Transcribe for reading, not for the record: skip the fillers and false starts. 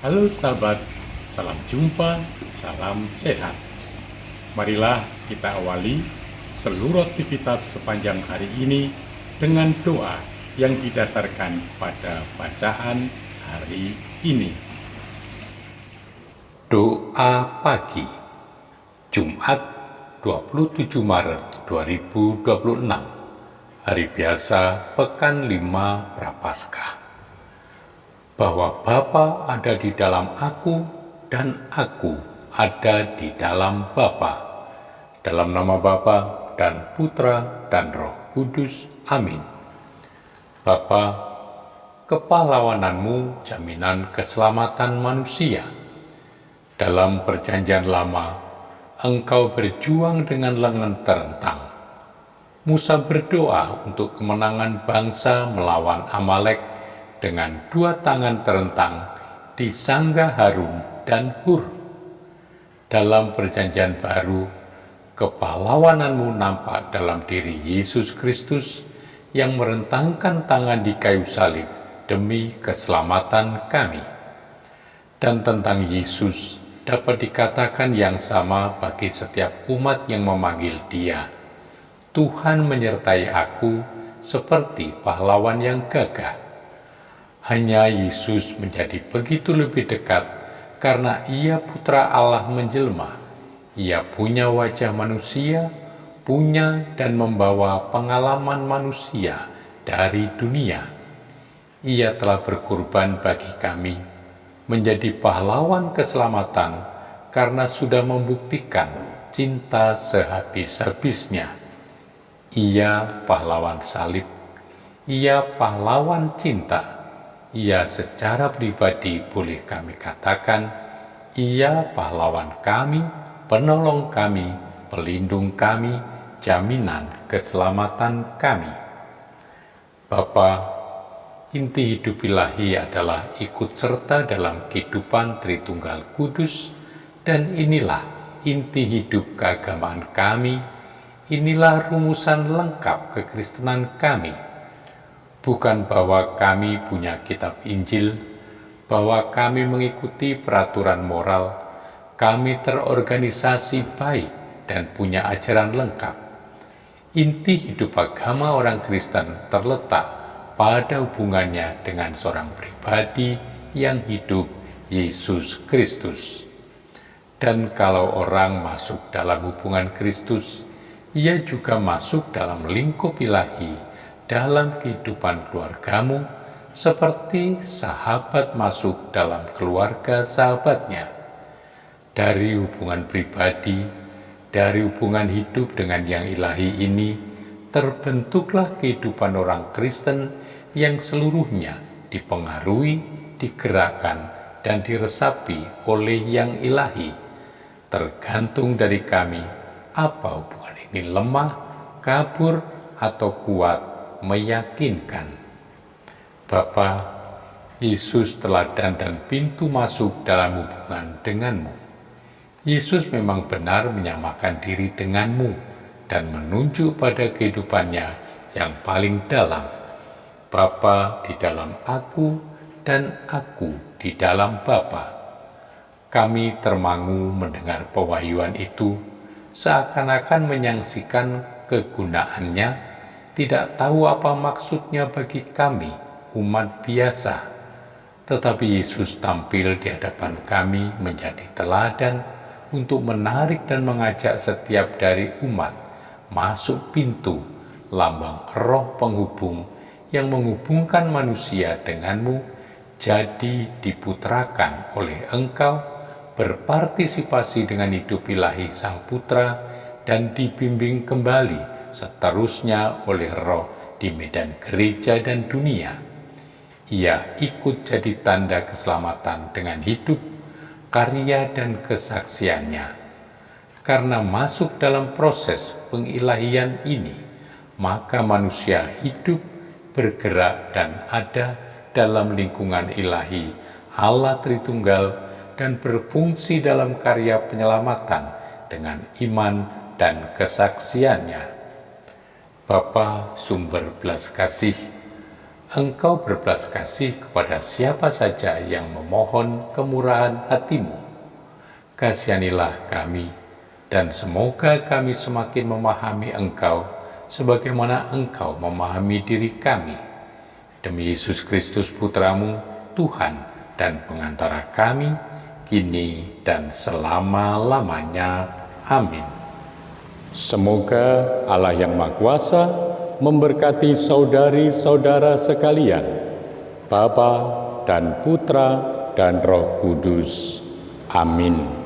Halo sahabat, salam jumpa, salam sehat. Marilah kita awali seluruh aktivitas sepanjang hari ini dengan doa yang didasarkan pada bacaan hari ini. Doa pagi, Jumat 27 Maret 2026, hari biasa pekan 5 Prapaskah. Bahwa Bapa ada di dalam aku dan aku ada di dalam Bapa. Dalam nama Bapa dan Putra dan Roh Kudus. Amin. Bapa, kepahlawananmu jaminan keselamatan manusia. Dalam perjanjian lama, engkau berjuang dengan lengan terentang. Musa berdoa untuk kemenangan bangsa melawan Amalek dengan 2 tangan terentang di sangga Harun dan Hur. Dalam perjanjian baru, kepahlawananmu nampak dalam diri Yesus Kristus yang merentangkan tangan di kayu salib demi keselamatan kami. Dan tentang Yesus dapat dikatakan yang sama bagi setiap umat yang memanggil Dia. Tuhan menyertai aku seperti pahlawan yang gagah. Hanya Yesus menjadi begitu lebih dekat karena Ia Putra Allah menjelma. Ia punya wajah manusia, punya dan membawa pengalaman manusia dari dunia. Ia telah berkorban bagi kami, menjadi pahlawan keselamatan karena sudah membuktikan cinta sehabis-habisnya. Ia pahlawan salib, Ia pahlawan cinta. Ia secara pribadi boleh kami katakan, Ia pahlawan kami, penolong kami, pelindung kami, jaminan keselamatan kami. Bapa, inti hidup ilahi adalah ikut serta dalam kehidupan Tritunggal Kudus, dan inilah inti hidup keagamaan kami, inilah rumusan lengkap kekristenan kami. Bukan bahwa kami punya kitab Injil, bahwa kami mengikuti peraturan moral, kami terorganisasi baik dan punya ajaran lengkap. Inti hidup agama orang Kristen terletak pada hubungannya dengan seorang pribadi yang hidup, Yesus Kristus. Dan kalau orang masuk dalam hubungan Kristus, ia juga masuk dalam lingkup ilahi, dalam kehidupan keluargamu, seperti sahabat masuk dalam keluarga sahabatnya. Dari hubungan pribadi, dari hubungan hidup dengan yang ilahi ini, terbentuklah kehidupan orang Kristen yang seluruhnya dipengaruhi, digerakkan, dan diresapi oleh yang ilahi. Tergantung dari kami, apa hubungan ini lemah, kabur, atau kuat, meyakinkan. Bapa, Yesus teladan dan pintu masuk dalam hubungan denganmu. Yesus memang benar menyamakan diri denganmu dan menunjuk pada kehidupannya yang paling dalam. Bapa di dalam aku dan aku di dalam Bapa. Kami termangu mendengar pewahyuan itu, seakan-akan menyaksikan kegunaannya, tidak tahu apa maksudnya bagi kami, umat biasa. Tetapi Yesus tampil di hadapan kami menjadi teladan untuk menarik dan mengajak setiap dari umat masuk pintu, lambang roh penghubung yang menghubungkan manusia denganmu, jadi diputrakan oleh engkau, berpartisipasi dengan hidup ilahi Sang Putra, dan dibimbing kembali seterusnya oleh Roh di medan gereja dan dunia. Ia ikut jadi tanda keselamatan dengan hidup, karya dan kesaksiannya. Karena masuk dalam proses pengilahian ini, maka manusia hidup, bergerak dan ada dalam lingkungan ilahi Allah Tritunggal dan berfungsi dalam karya penyelamatan dengan iman dan kesaksiannya. Bapa sumber belas kasih, Engkau berbelas kasih kepada siapa saja yang memohon kemurahan hati-Mu. Kasihanilah kami, dan semoga kami semakin memahami Engkau sebagaimana Engkau memahami diri kami. Demi Yesus Kristus Putra-Mu, Tuhan dan pengantara kami, kini dan selama-lamanya. Amin. Semoga Allah yang Maha Kuasa memberkati saudari-saudara sekalian, Bapa dan Putra dan Roh Kudus. Amin.